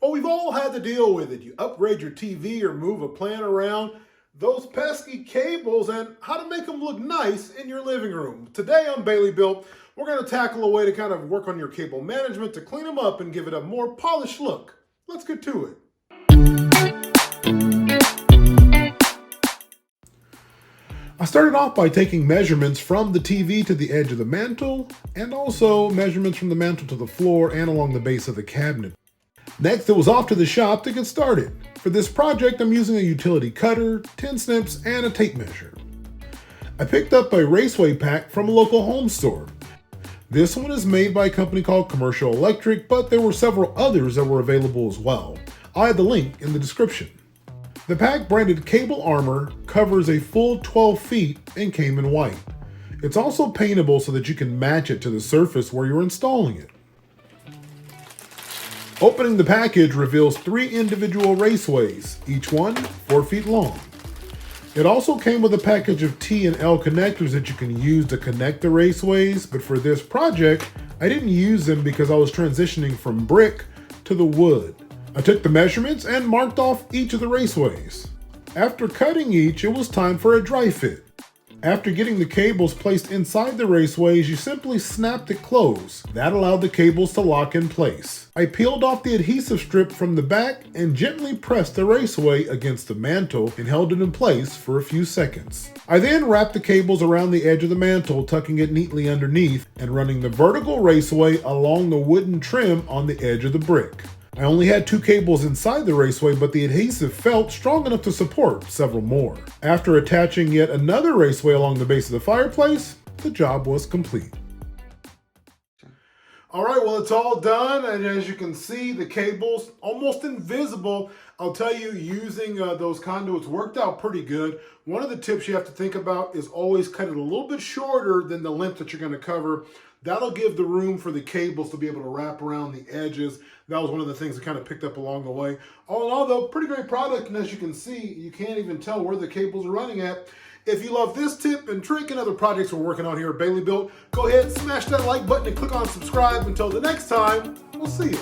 Well, we've all had to deal with it. You upgrade your TV or move a plant around, those pesky cables, and how to make them look nice in your living room. Today on Bailey Built, we're going to tackle a way to kind of work on your cable management to clean them up and give it a more polished look. Let's get to it. I started off by taking measurements from the TV to the edge of the mantle, and also measurements from the mantle to the floor and along the base of the cabinet. Next, it was off to the shop to get started. For this project, I'm using a utility cutter, 10 snips, and a tape measure. I picked up a Raceway pack from a local home store. This one is made by a company called Commercial Electric, but there were several others that were available as well. I'll add the link in the description. The pack, branded Cable Armor, covers a full 12 feet and came in white. It's also paintable so that you can match it to the surface where you're installing it. Opening the package reveals 3 individual raceways, each one 4 feet long. It also came with a package of T and L connectors that you can use to connect the raceways, but for this project, I didn't use them because I was transitioning from brick to the wood. I took the measurements and marked off each of the raceways. After cutting each, it was time for a dry fit. After getting the cables placed inside the raceways, you simply snapped it closed. That allowed the cables to lock in place. I peeled off the adhesive strip from the back and gently pressed the raceway against the mantle and held it in place for a few seconds. I then wrapped the cables around the edge of the mantle, tucking it neatly underneath and running the vertical raceway along the wooden trim on the edge of the brick. I only had 2 cables inside the raceway, but the adhesive felt strong enough to support several more. After attaching yet another raceway along the base of the fireplace, the job was complete. All right, well, it's all done, and as you can see, the cables almost invisible. I'll tell you, using those conduits worked out pretty good. One of the tips you have to think about is always cut it a little bit shorter than the length that you're going to cover. That'll give the room for the cables to be able to wrap around the edges. That was one of the things I kind of picked up along the way. All in all, though, pretty great product, and as you can see, you can't even tell where the cables are running at. If you love this tip and trick and other projects we're working on here at Bailey Built, go ahead, smash that like button and click on subscribe. Until the next time, we'll see you.